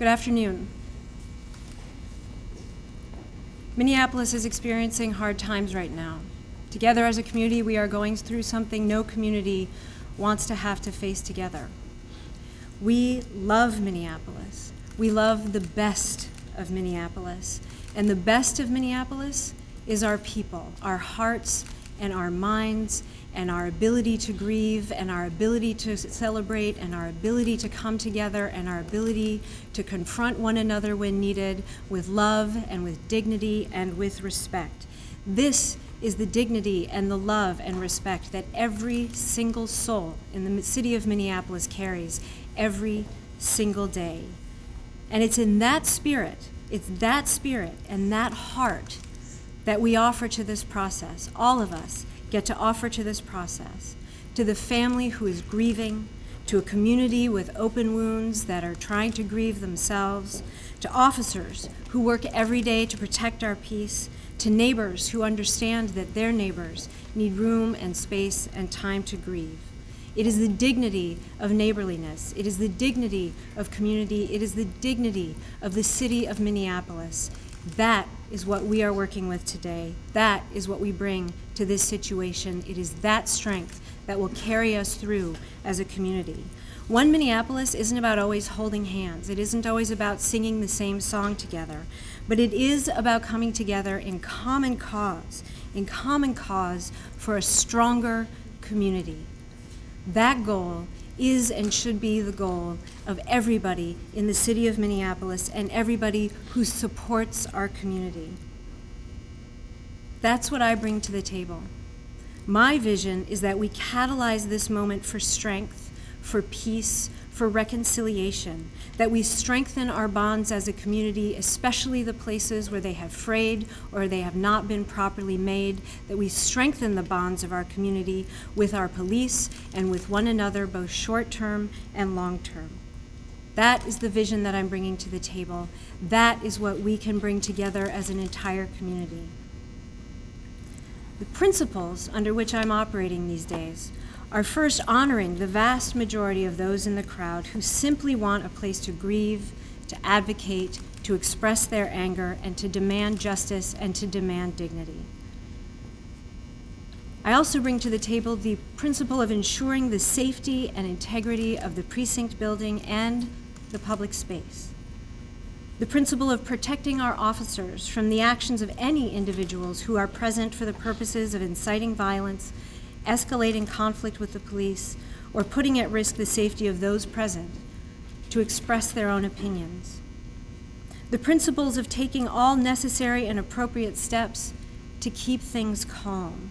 Good afternoon. Minneapolis is experiencing hard times right now. Together as a community, we are going through something no community wants to have to face together. We love Minneapolis. We love the best of Minneapolis. And the best of Minneapolis is our people, our hearts and our minds, and our ability to grieve, and our ability to celebrate, and our ability to come together, and our ability to confront one another when needed with love and with dignity and with respect. This is the dignity and the love and respect that every single soul in the city of Minneapolis carries every single day. And it's in that spirit, and that heart that we offer to this process. All of us get to offer to this process, to the family who is grieving, to a community with open wounds that are trying to grieve themselves, to officers who work every day to protect our peace, to neighbors who understand that their neighbors need room and space and time to grieve. It is the dignity of neighborliness. It is the dignity of community. It is the dignity of the city of Minneapolis. That is what we are working with today. That is what we bring to this situation. It is that strength that will carry us through as a community. One Minneapolis isn't about always holding hands. It isn't always about singing the same song together, but it is about coming together in common cause for a stronger community. That goal is and should be the goal of everybody in the city of Minneapolis and everybody who supports our community. That's what I bring to the table. My vision is that we catalyze this moment for strength, for peace, for reconciliation, that we strengthen our bonds as a community, especially the places where they have frayed or they have not been properly made, that we strengthen the bonds of our community with our police and with one another, both short-term and long-term. That is the vision that I'm bringing to the table. That is what we can bring together as an entire community. The principles under which I'm operating these days are first honoring the vast majority of those in the crowd who simply want a place to grieve, to advocate, to express their anger, and to demand justice and to demand dignity. I also bring to the table the principle of ensuring the safety and integrity of the precinct building and the public space. The principle of protecting our officers from the actions of any individuals who are present for the purposes of inciting violence, escalating conflict with the police, or putting at risk the safety of those present to express their own opinions. The principles of taking all necessary and appropriate steps to keep things calm.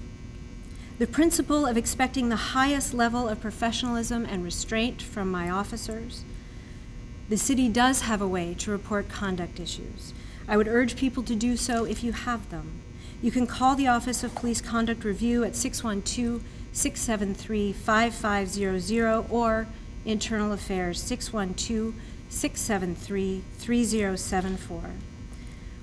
The principle of expecting the highest level of professionalism and restraint from my officers. The city does have a way to report conduct issues. I would urge people to do so if you have them. You can call the Office of Police Conduct Review at 612-673-5500 or Internal Affairs 612-673-3074.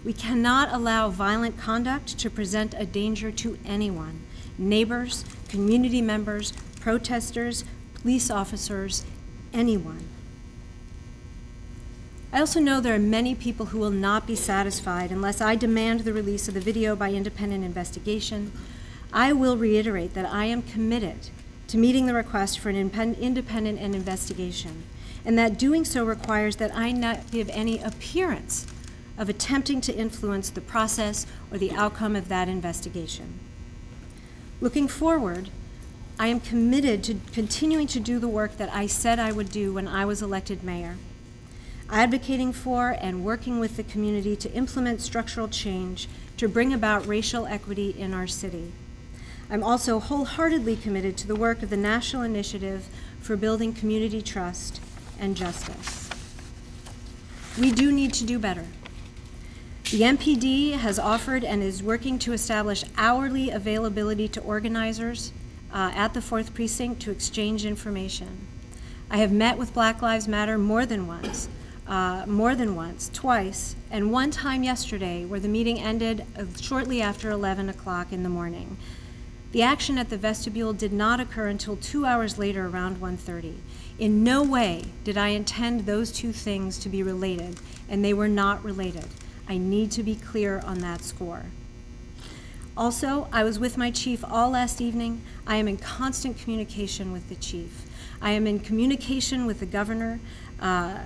We cannot allow violent conduct to present a danger to anyone, neighbors, community members, protesters, police officers, anyone. I also know there are many people who will not be satisfied unless I demand the release of the video by independent investigation. I will reiterate that I am committed to meeting the request for an independent investigation, and that doing so requires that I not give any appearance of attempting to influence the process or the outcome of that investigation. Looking forward, I am committed to continuing to do the work that I said I would do when I was elected mayor, advocating for and working with the community to implement structural change to bring about racial equity in our city. I'm also wholeheartedly committed to the work of the National Initiative for Building Community Trust and Justice. We do need to do better. The MPD has offered and is working to establish hourly availability to organizers at the 4th Precinct to exchange information. I have met with Black Lives Matter more than once, twice, and one time yesterday where the meeting ended shortly after 11 o'clock in the morning. The action at the vestibule did not occur until 2 hours later, around 1:30. In no way did I intend those two things to be related, and they were not related. I need to be clear on that score. Also, I was with my chief all last evening. I am in constant communication with the chief. I am in communication with the governor,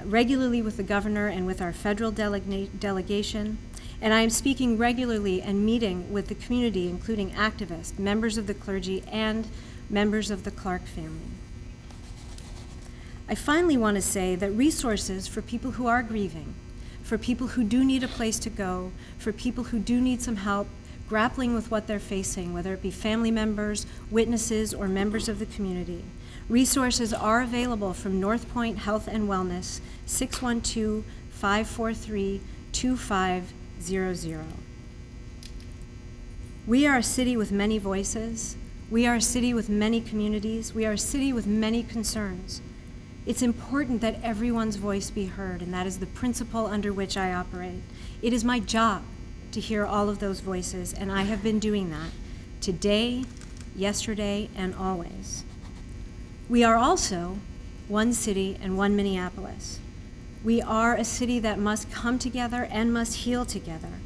regularly with the governor and with our federal delegation. And I am speaking regularly and meeting with the community, including activists, members of the clergy, and members of the Clark family. I finally want to say that resources for people who are grieving, for people who do need a place to go, for people who do need some help grappling with what they're facing, whether it be family members, witnesses, or members of the community, resources are available from North Point Health and Wellness, 612-543-2500. We are a city with many voices. We are a city with many communities. We are a city with many concerns. It's important that everyone's voice be heard, and that is the principle under which I operate. It is my job to hear all of those voices, and I have been doing that today, yesterday, and always. We are also one city and one Minneapolis. We are a city that must come together and must heal together.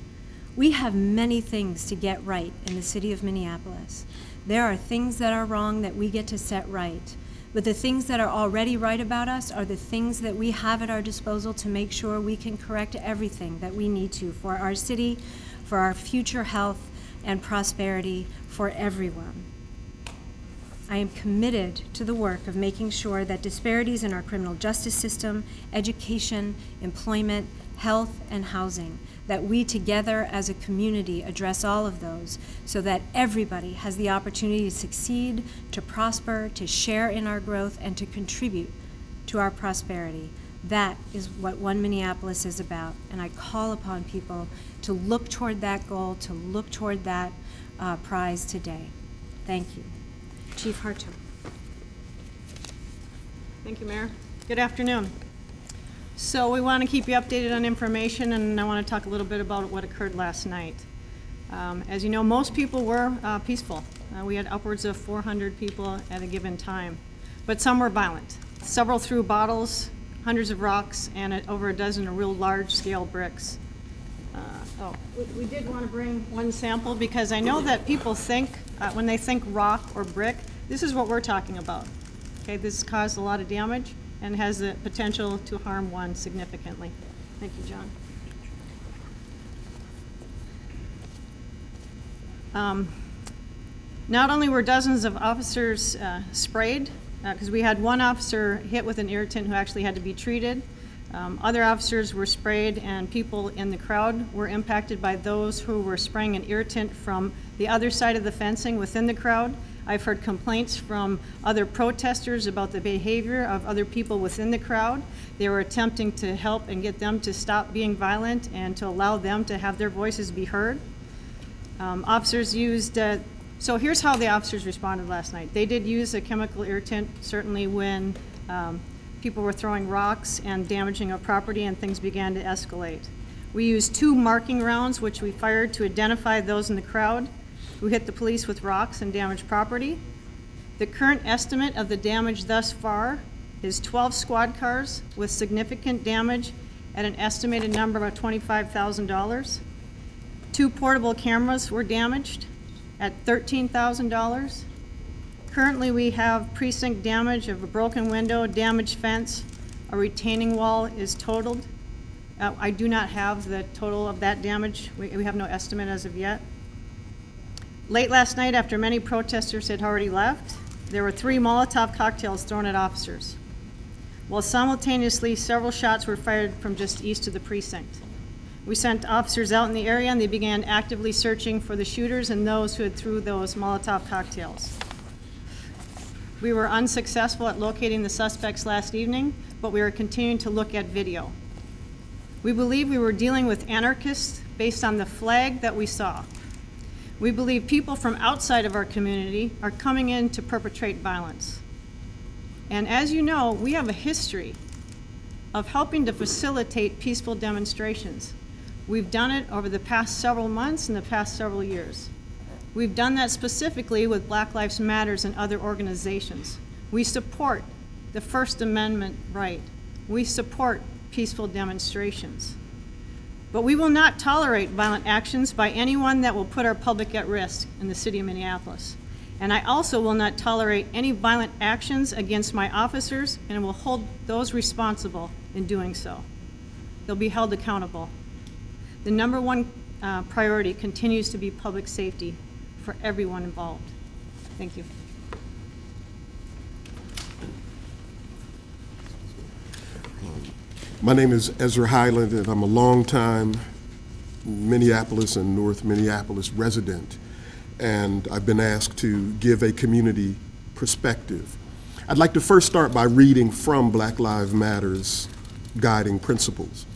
We have many things to get right in the city of Minneapolis. There are things that are wrong that we get to set right. But the things that are already right about us are the things that we have at our disposal to make sure we can correct everything that we need to for our city, for our future health and prosperity for everyone. I am committed to the work of making sure that disparities in our criminal justice system, education, employment, health, and housing, that we together as a community address all of those so that everybody has the opportunity to succeed, to prosper, to share in our growth, and to contribute to our prosperity. That is what One Minneapolis is about, and I call upon people to look toward that goal, to look toward that prize today. Thank you. Chief Harteau. Thank you, Mayor. Good afternoon. So we want to keep you updated on information, and I want to talk a little bit about what occurred last night. As you know, most people were peaceful. We had upwards of 400 people at a given time, but some were violent. Several threw bottles, hundreds of rocks, and over a dozen of real large-scale bricks. We did want to bring one sample because I know that people think, when they think rock or brick, this is what we're talking about. Okay, this caused a lot of damage and has the potential to harm one significantly. Thank you, John. Not only were dozens of officers sprayed, because we had one officer hit with an irritant who actually had to be treated. Other officers were sprayed, and people in the crowd were impacted by those who were spraying an irritant from the other side of the fencing within the crowd. I've heard complaints from other protesters about the behavior of other people within the crowd. They were attempting to help and get them to stop being violent and to allow them to have their voices be heard. Officers used, so here's how the officers responded last night. They did use a chemical irritant, certainly when people were throwing rocks and damaging a property and things began to escalate. We used 2 marking rounds, which we fired to identify those in the crowd who hit the police with rocks and damaged property. The current estimate of the damage thus far is 12 squad cars with significant damage at an estimated number of $25,000. 2 portable cameras were damaged at $13,000. Currently, we have precinct damage of a broken window, damaged fence, a retaining wall is totaled. I do not have the total of that damage. We have no estimate as of yet. Late last night, after many protesters had already left, there were 3 Molotov cocktails thrown at officers, while simultaneously several shots were fired from just east of the precinct. We sent officers out in the area, and they began actively searching for the shooters and those who had threw those Molotov cocktails. We were unsuccessful at locating the suspects last evening, but we are continuing to look at video. We believe we were dealing with anarchists based on the flag that we saw. We believe people from outside of our community are coming in to perpetrate violence. And as you know, we have a history of helping to facilitate peaceful demonstrations. We've done it over the past several months and the past several years. We've done that specifically with Black Lives Matters and other organizations. We support the First Amendment right. We support peaceful demonstrations. But we will not tolerate violent actions by anyone that will put our public at risk in the city of Minneapolis. And I also will not tolerate any violent actions against my officers and will hold those responsible in doing so. They'll be held accountable. The number one priority continues to be public safety for everyone involved. Thank you. My name is Ezra Highland, and I'm a longtime Minneapolis and North Minneapolis resident, and I've been asked to give a community perspective. I'd like to first start by reading from Black Lives Matter's guiding principles.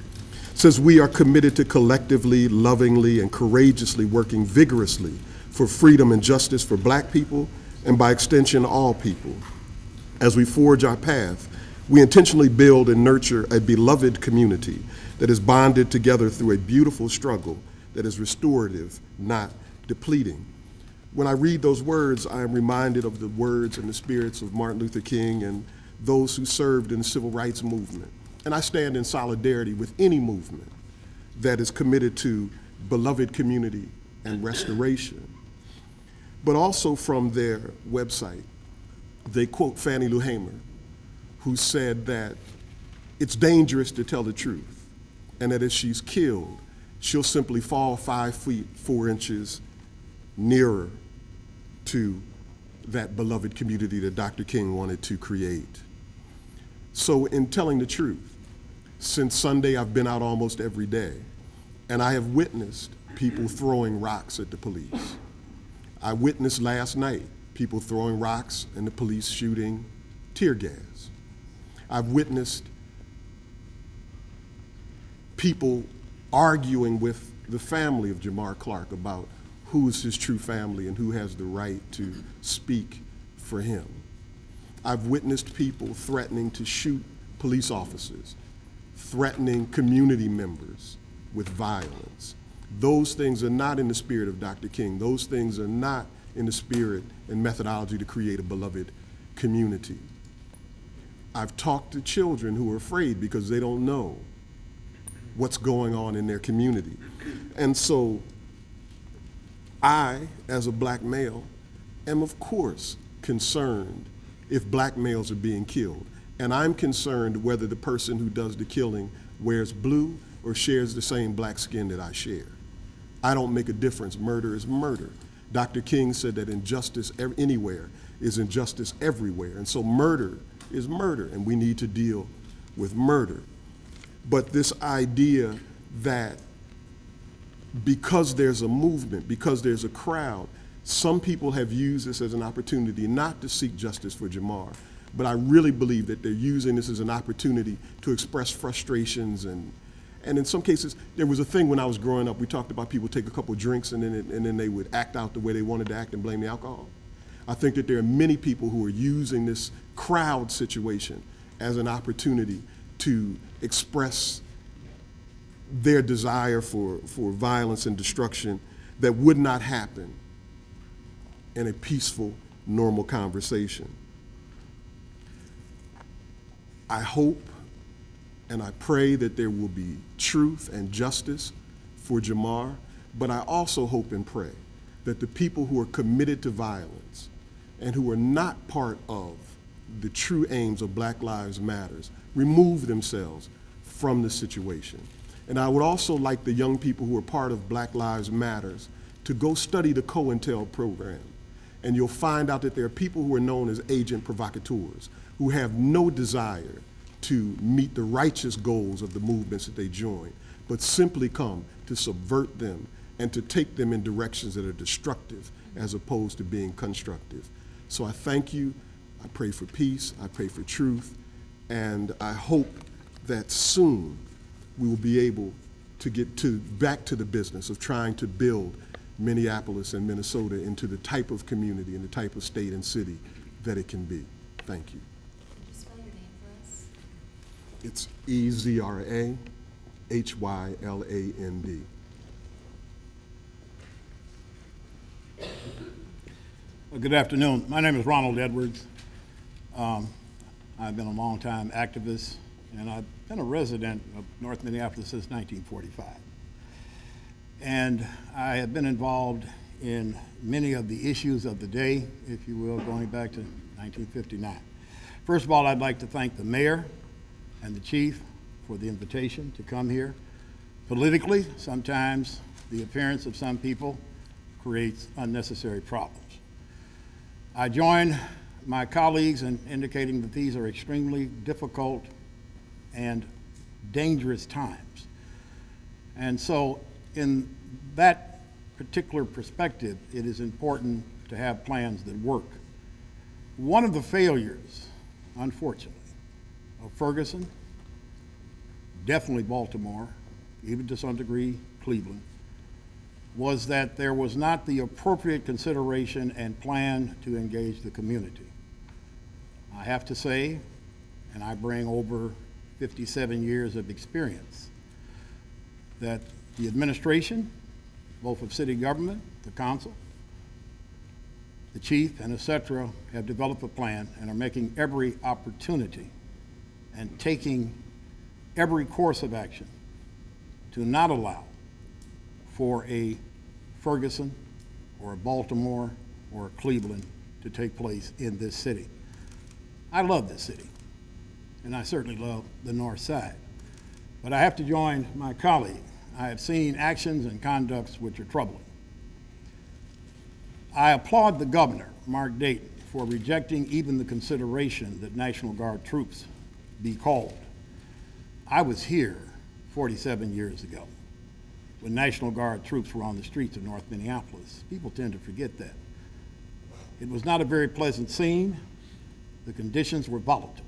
It says, "We are committed to collectively, lovingly, and courageously working vigorously for freedom and justice for Black people, and by extension, all people. As we forge our path, we intentionally build and nurture a beloved community that is bonded together through a beautiful struggle that is restorative, not depleting." When I read those words, I am reminded of the words and the spirits of Martin Luther King and those who served in the civil rights movement. And I stand in solidarity with any movement that is committed to beloved community and restoration. But also from their website, they quote Fannie Lou Hamer, who said that it's dangerous to tell the truth, and that if she's killed, she'll simply fall 5 feet 4 inches nearer to that beloved community that Dr. King wanted to create. So in telling the truth, since Sunday I've been out almost every day, and I have witnessed people throwing rocks at the police. I witnessed last night people throwing rocks and the police shooting tear gas. I've witnessed people arguing with the family of Jamar Clark about who is his true family and who has the right to speak for him. I've witnessed people threatening to shoot police officers, threatening community members with violence. Those things are not in the spirit of Dr. King. Those things are not in the spirit and methodology to create a beloved community. I've talked to children who are afraid because they don't know what's going on in their community. And so I, as a Black male, am of course concerned if Black males are being killed. And I'm concerned whether the person who does the killing wears blue or shares the same Black skin that I share. I don't make a difference. Murder is murder. Dr. King said that injustice anywhere is injustice everywhere. And so murder is murder, and we need to deal with murder. But this idea that because there's a movement, because there's a crowd, some people have used this as an opportunity not to seek justice for Jamar, but I really believe that they're using this as an opportunity to express frustrations and in some cases, there was a thing when I was growing up, we talked about people take a couple of drinks and then they would act out the way they wanted to act and blame the alcohol. I think that there are many people who are using this crowd situation as an opportunity to express their desire for violence and destruction that would not happen in a peaceful, normal conversation. I hope and I pray that there will be truth and justice for Jamar, but I also hope and pray that the people who are committed to violence and who are not part of the true aims of Black Lives Matters remove themselves from the situation. And I would also like the young people who are part of Black Lives Matters to go study the COINTEL program. And you'll find out that there are people who are known as agent provocateurs who have no desire to meet the righteous goals of the movements that they join, but simply come to subvert them and to take them in directions that are destructive as opposed to being constructive. So I thank you. I pray for peace. I pray for truth. And I hope that soon we will be able to get back to the business of trying to build Minneapolis and Minnesota into the type of community and the type of state and city that it can be. Thank you. Can you spell your name for us? It's EZRAHYLAND. Well, good afternoon. My name is Ronald Edwards. I've been a longtime activist, and I've been a resident of North Minneapolis since 1945. And I have been involved in many of the issues of the day, if you will, going back to 1959. First of all, I'd like to thank the mayor and the chief for the invitation to come here. Politically, sometimes the appearance of some people creates unnecessary problems. I join my colleagues in indicating that these are extremely difficult and dangerous times. And so in that particular perspective, it is important to have plans that work. One of the failures, unfortunately, of Ferguson, definitely Baltimore, even to some degree Cleveland, was that there was not the appropriate consideration and plan to engage the community. I have to say, and I bring over 57 years of experience, that the administration, both of city government, the council, the chief, and et cetera, have developed a plan and are making every opportunity and taking every course of action to not allow for a Ferguson or a Baltimore or a Cleveland to take place in this city. I love this city, and I certainly love the North Side. But I have to join my colleague. I have seen actions and conducts which are troubling. I applaud the governor, Mark Dayton, for rejecting even the consideration that National Guard troops be called. I was here 47 years ago when National Guard troops were on the streets of North Minneapolis. People tend to forget that. It was not a very pleasant scene. The conditions were volatile.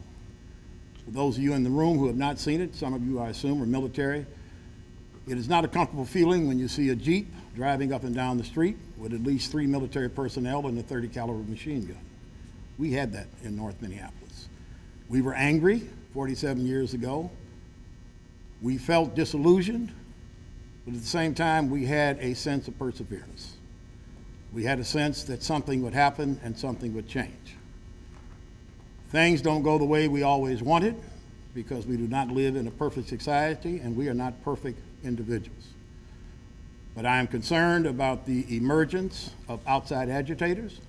For those of you in the room who have not seen it, some of you I assume are military, it is not a comfortable feeling when you see a Jeep driving up and down the street with at least 3 military personnel and a .30 caliber machine gun. We had that in North Minneapolis. We were angry 47 years ago. We felt disillusioned, but at the same time, we had a sense of perseverance. We had a sense that something would happen and something would change. Things don't go the way we always wanted because we do not live in a perfect society and we are not perfect individuals. But I am concerned about the emergence of outside agitators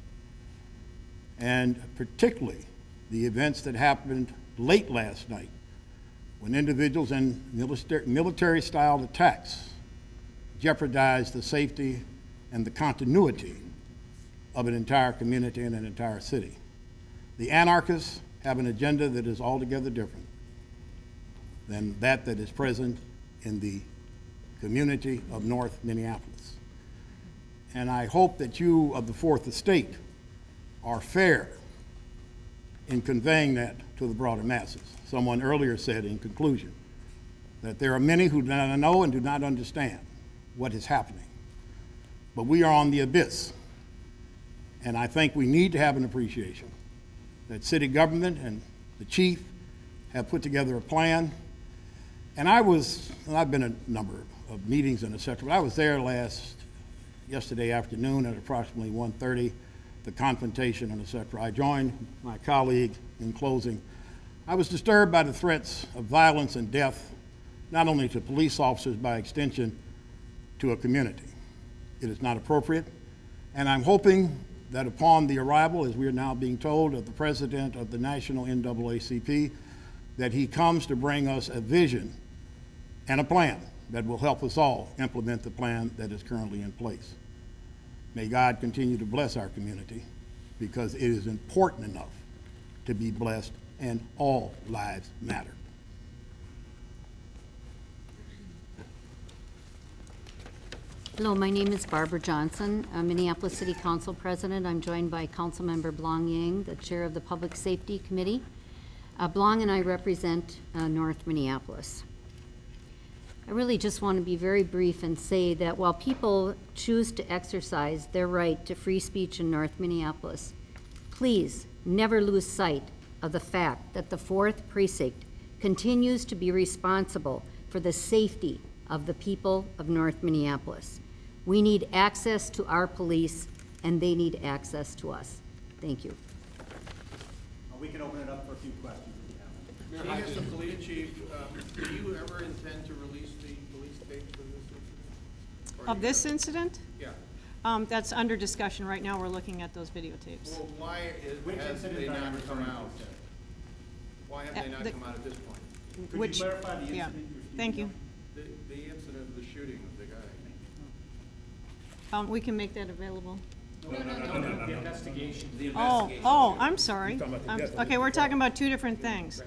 and particularly the events that happened late last night when individuals in military-style attacks jeopardized the safety and the continuity of an entire community and an entire city. The anarchists have an agenda that is altogether different than that is present in the community of North Minneapolis. And I hope that you of the Fourth Estate are fair in conveying that to the broader masses. Someone earlier said in conclusion that there are many who do not know and do not understand what is happening. But we are on the abyss. And I think we need to have an appreciation that city government and the chief have put together a plan. And I've been a number of meetings and et cetera, but I was there yesterday afternoon at approximately 1:30, the confrontation and et cetera. I joined my colleague in closing. I was disturbed by the threats of violence and death, not only to police officers, by extension, to a community. It is not appropriate, and I'm hoping that upon the arrival, as we are now being told, of the president of the National NAACP, that he comes to bring us a vision and a plan that will help us all implement the plan that is currently in place. May God continue to bless our community because it is important enough to be blessed and all lives matter. Hello, my name is Barbara Johnson, Minneapolis City Council President. I'm joined by Councilmember Blong Yang, the Chair of the Public Safety Committee. Blong and I represent North Minneapolis. I really just want to be very brief and say that while people choose to exercise their right to free speech in North Minneapolis, please never lose sight of the fact that the 4th Precinct continues to be responsible for the safety of the people of North Minneapolis. We need access to our police, and they need access to us. Thank you. I We can open it up for a few questions if you have. Being as the police chief, do you ever intend to release the police tapes of this incident? Or Of you this never? incident? Yeah. That's under discussion right now. We're looking at those videotapes. Well, why Which have incident they are you not come referring to, out? sir? Why have they not the- come out at this point? Could Which- you clarify the yeah. incident you're speaking Thank you. of? The incident of the shooting of the guy. We can make that available. The investigation. Oh, I'm sorry. Okay, we're talking about two different things.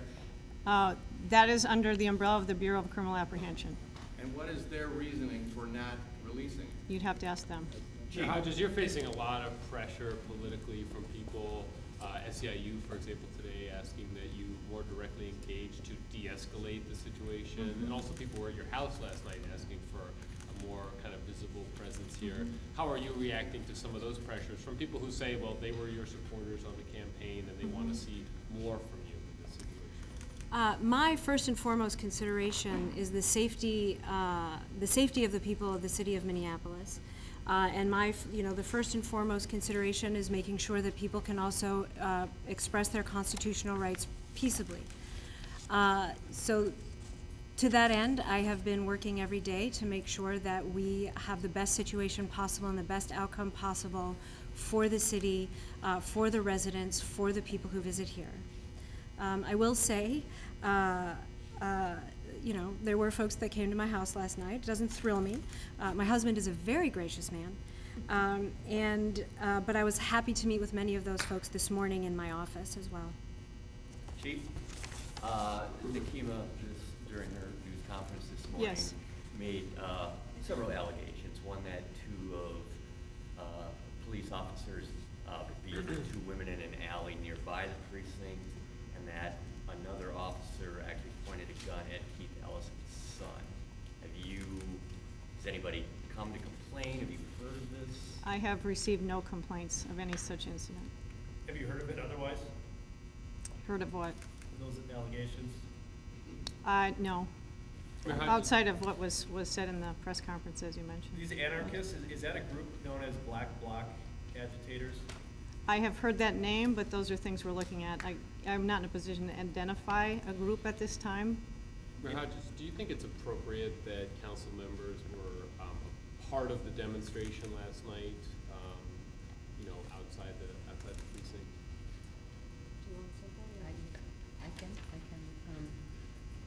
That is under the umbrella of the Bureau of Criminal Apprehension. And what is their reasoning for not releasing it? You'd have to ask them. Chief Hodges, you're facing a lot of pressure politically from people, SEIU, for example, today asking that you more directly engage to de-escalate the situation, and also people were at your house last night asking for a more kind of visible presence here. How are you reacting to some of those pressures from people who say, well, they were your supporters on the campaign and they want to see more from you in this situation? My first and foremost consideration is the safety of the people of the city of Minneapolis. And the first and foremost consideration is making sure that people can also express their constitutional rights peaceably. So to that end, I have been working every day to make sure that we have the best situation possible and the best outcome possible for the city, for the residents, for the people who visit here. I will say, there were folks that came to my house last night. It doesn't thrill me. My husband is a very gracious man. But I was happy to meet with many of those folks this morning in my office as well. Chief, Nikema, during her news conference this morning, Yes. made several allegations. One that two of police officers beat two women in an alley nearby the precinct, and that another officer actually pointed a gun at Keith Ellison's son. Has anybody come to complain? Have you heard of this? I have received no complaints of any such incident. Have you heard of it otherwise, Heard of what? those allegations? No. Mayor Hodges, Outside of what was said in the press conference, as you mentioned. These anarchists, is that a group known as Black Bloc agitators? I have heard that name, but those are things we're looking at. I'm not in a position to identify a group at this time. Mayor Hodges, do you think it's appropriate that council members were a part of the demonstration last night, outside the precinct? I can.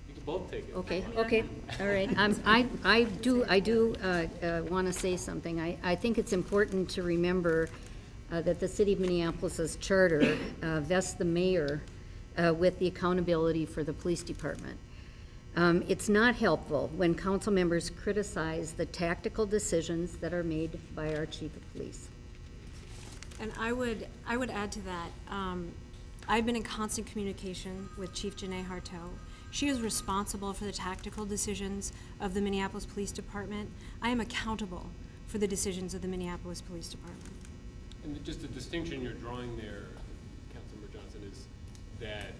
You can both take it. Okay, all right. I do want to say something. I think it's important to remember that the City of Minneapolis's charter vests the mayor with the accountability for the police department. It's not helpful when council members criticize the tactical decisions that are made by our chief of police. And I would add to that, I've been in constant communication with Chief Janae Harteau. She is responsible for the tactical decisions of the Minneapolis Police Department. I am accountable for the decisions of the Minneapolis Police Department. And just the distinction you're drawing there, Councilmember Johnson, is that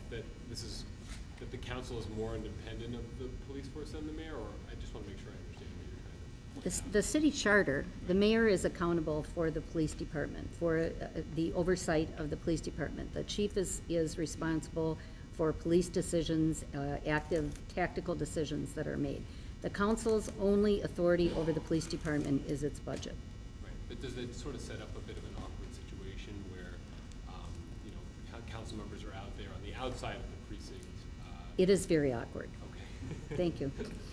the council is more independent of the police force than the mayor, or I just want to make sure I understand what you're trying to. The city charter, the mayor is accountable for the police department, for the oversight of the police department. The chief is responsible for police decisions, active tactical decisions that are made. The council's only authority over the police department is its budget. Right, but does it sort of set up a bit of an awkward situation where, council members are out there on the outside of the precinct? It is very awkward. Okay. Thank you.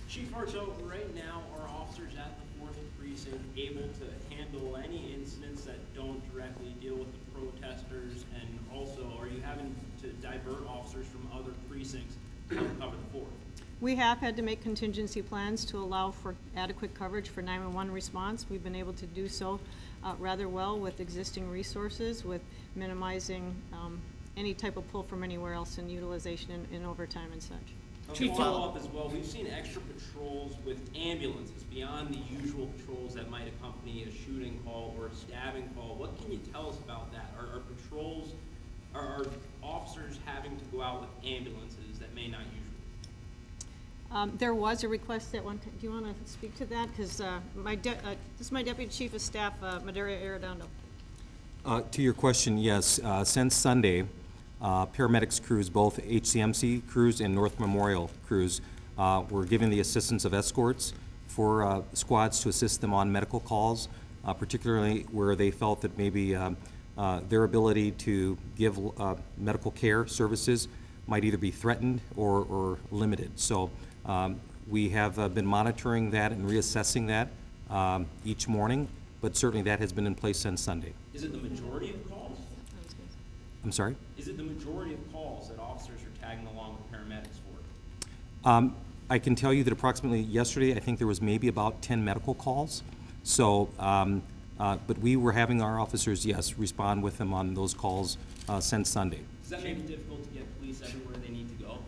Chief Harteau, right now, are officers at the 4th Precinct able to handle any incidents that don't directly deal with the protesters? And also, are you having to divert officers from other precincts to cover the 4th? We have had to make contingency plans to allow for adequate coverage for 911 response. We've been able to do so rather well with existing resources, with minimizing any type of pull from anywhere else in utilization in overtime and such. To follow up as well, we've seen extra patrols with ambulances beyond the usual patrols that might accompany a shooting call or a stabbing call. What can you tell us about that? Are officers having to go out with ambulances that may not usually? There was a request at one time. Do you want to speak to that? Because this is my Deputy Chief of Staff, Madera Arredondo. To your question, yes. Since Sunday, paramedics crews, both HCMC crews and North Memorial crews, were given the assistance of escorts for squads to assist them on medical calls, particularly where they felt that maybe their ability to give medical care services might either be threatened or limited. So we have been monitoring that and reassessing that each morning, but certainly that has been in place since Sunday. Is it the majority of calls? I'm sorry? Is it the majority of calls that officers are tagging along with paramedics for? I can tell you that approximately yesterday, I think there was maybe about 10 medical calls. So, but we were having our officers, yes, respond with them on those calls since Sunday. Does that make it difficult to get police everywhere they need to go?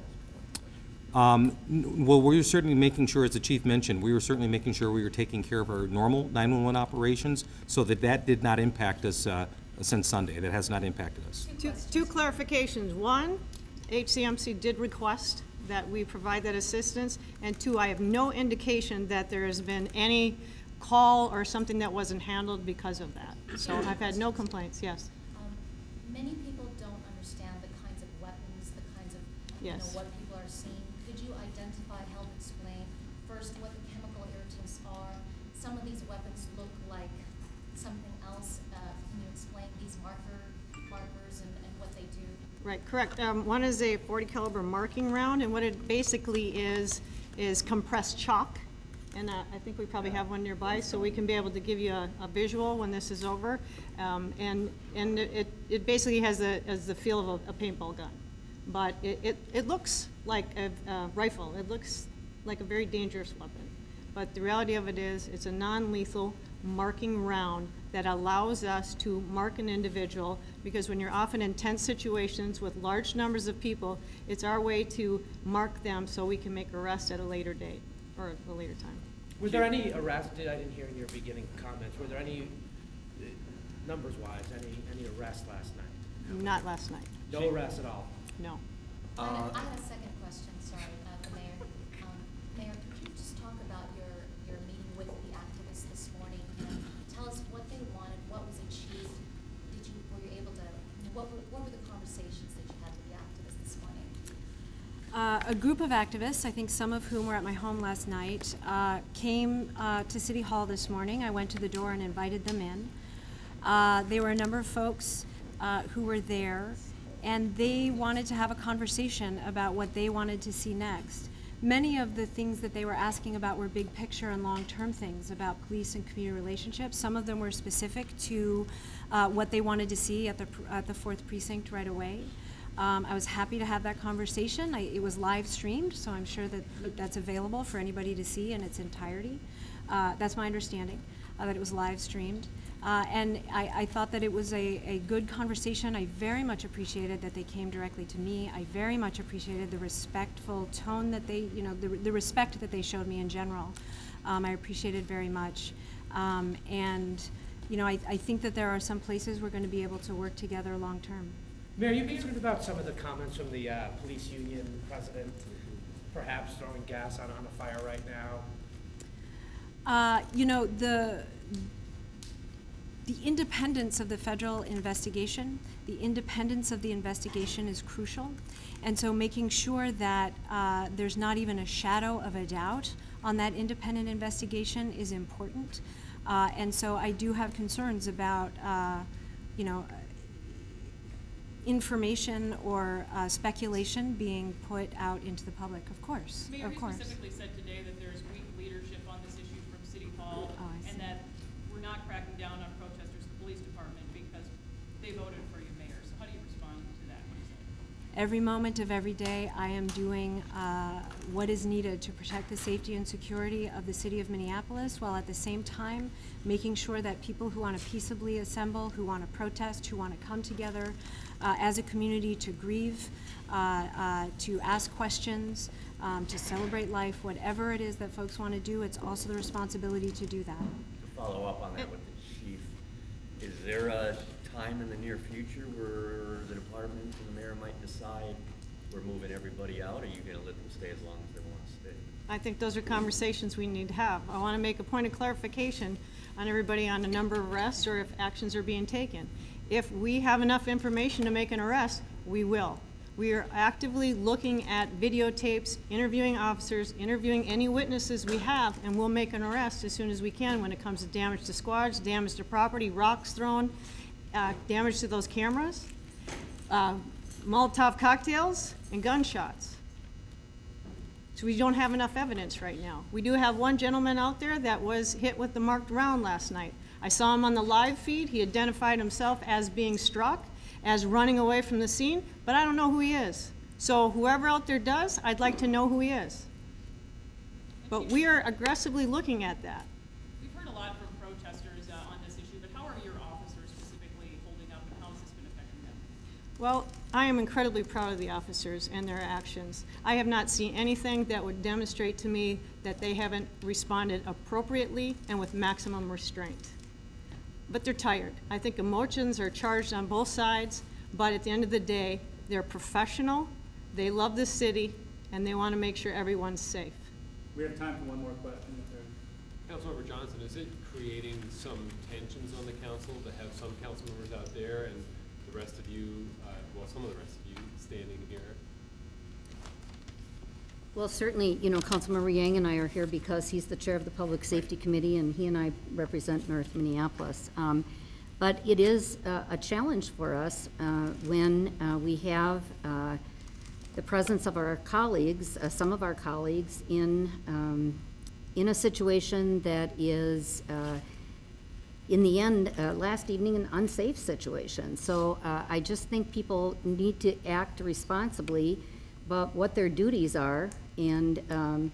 Well, we were certainly making sure, as the chief mentioned, we were certainly making sure we were taking care of our normal 911 operations so that did not impact us since Sunday. That has not impacted us. Two clarifications. One, HCMC did request that we provide that assistance, and two, I have no indication that there has been any call or something that wasn't handled because of that. So I've had no complaints, yes. Many people don't understand the kinds of weapons, the kinds of, Yes. what people are seeing. Could you identify, help explain first what the chemical irritants are? Some of these weapons look like something else. Can you explain these markers and what they do? Right, correct. One is a .40 caliber marking round, and what it basically is compressed chalk. And I think we probably have one nearby, so we can be able to give you a visual when this is over. And it basically has the feel of a paintball gun. But it looks like a rifle. It looks like a very dangerous weapon. But the reality of it is, it's a non-lethal marking round that allows us to mark an individual, because when you're often in tense situations with large numbers of people, it's our way to mark them so we can make arrests at a later date or a later time. Were there any arrests, I didn't hear in your beginning comments, were there any, numbers-wise, any arrests last night? Not last night, No arrests at all? no. I had a second question, sorry, the mayor. Mayor, could you just talk about your meeting with the activists this morning and tell us what they wanted, what was achieved? Were you able to, what were the conversations that you had with the activists this morning? A group of activists, I think some of whom were at my home last night, came to City Hall this morning. I went to the door and invited them in. There were a number of folks who were there, and they wanted to have a conversation about what they wanted to see next. Many of the things that they were asking about were big picture and long-term things about police and community relationships. Some of them were specific to what they wanted to see at the 4th Precinct right away. I was happy to have that conversation. It was live streamed, so I'm sure that that's available for anybody to see in its entirety. That's my understanding, that it was live streamed. And I thought that it was a good conversation. I very much appreciated that they came directly to me. I very much appreciated the respectful tone that they, the respect that they showed me in general. I appreciated very much. And, I think that there are some places we're going to be able to work together long term. Mayor, are you concerned about some of the comments from the police union president, perhaps throwing gas on a fire right now? The independence of the federal investigation, the independence of the investigation is crucial. And so making sure that there's not even a shadow of a doubt on that independent investigation is important. And so I do have concerns about, information or speculation being put out into the public, of course, Mayor, of you course. specifically said today that there's weak leadership on this issue from City Hall, Oh, I see. and that we're not cracking down on protesters, the police department, because they voted for you, Mayor. So how do you respond to that? What do you say? Every moment of every day, I am doing what is needed to protect the safety and security of the city of Minneapolis, while at the same time making sure that people who want to peaceably assemble, who want to protest, who want to come together as a community to grieve, to ask questions, to celebrate life, whatever it is that folks want to do, it's also the responsibility to do that. To follow up on that with the chief, is there a time in the near future where the department and the mayor might decide we're moving everybody out, or are you gonna let them stay as long as they want to stay? I think those are conversations we need to have. I want to make a point of clarification on everybody on the number of arrests or if actions are being taken. If we have enough information to make an arrest, we will. We are actively looking at videotapes, interviewing officers, interviewing any witnesses we have, and we'll make an arrest as soon as we can when it comes to damage to squads, damage to property, rocks thrown, damage to those cameras, Molotov cocktails, and gunshots. So we don't have enough evidence right now. We do have one gentleman out there that was hit with the marked round last night. I saw him on the live feed. He identified himself as being struck, as running away from the scene, but I don't know who he is. So whoever out there does, I'd like to know who he is. But we are aggressively looking at that. We've heard a lot from protesters on this issue, but how are your officers specifically holding up, and how has this been affecting them? Well, I am incredibly proud of the officers and their actions. I have not seen anything that would demonstrate to me that they haven't responded appropriately and with maximum restraint. But they're tired. I think emotions are charged on both sides, but at the end of the day, they're professional, they love the city, and they want to make sure everyone's safe. We have time for one more question. If there's- Councilmember Johnson, is it creating some tensions on the council to have some council members out there and the rest of you, some of the rest of you standing here? Well, certainly, Councilmember Yang and I are here because he's the chair of the Public Safety Committee, and he and I represent North Minneapolis. But it is a challenge for us when we have the presence of our colleagues, some of our colleagues, in a situation that is, in the end, last evening, an unsafe situation. So I just think people need to act responsibly about what their duties are, and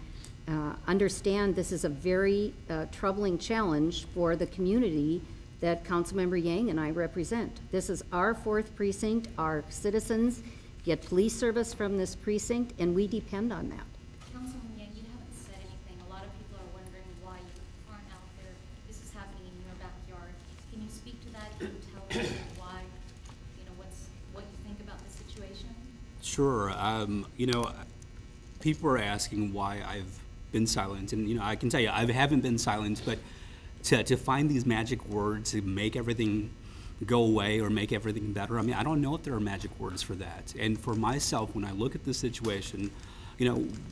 understand this is a very troubling challenge for the community that Councilmember Yang and I represent. This is our 4th precinct. Our citizens get police service from this precinct, and we depend on that. Councilman Yang, you haven't said anything. A lot of people are wondering why you aren't out there. This is happening in your backyard. Can you speak to that? Can you tell us why, what you think about the situation? Sure. People are asking why I've been silent, and I can tell you I haven't been silent, but to find these magic words to make everything go away or make everything better, I don't know if there are magic words for that. And for myself, when I look at this situation,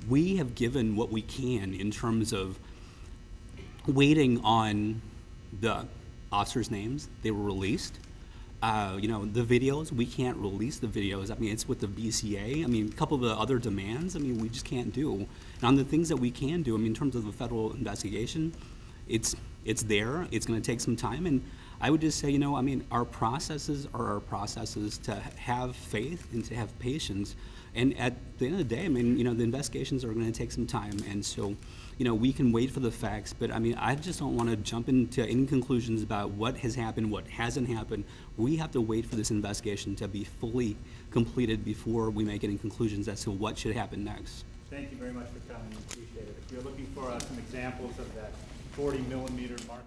we have given what we can in terms of waiting on the officers' names. They were released. The videos, we can't release the videos. It's with the BCA. A couple of the other demands, we just can't do. And on the things that we can do, in terms of the federal investigation, it's there. It's going to take some time. And I would just say, our processes are our processes, to have faith and to have patience. And at the end of the day, the investigations are going to take some time. And so, we can wait for the facts, but I just don't want to jump into any conclusions about what has happened, what hasn't happened. We have to wait for this investigation to be fully completed before we make any conclusions as to what should happen next. Thank you very much for coming. We appreciate it. If you're looking for some examples of that 40 millimeter marking.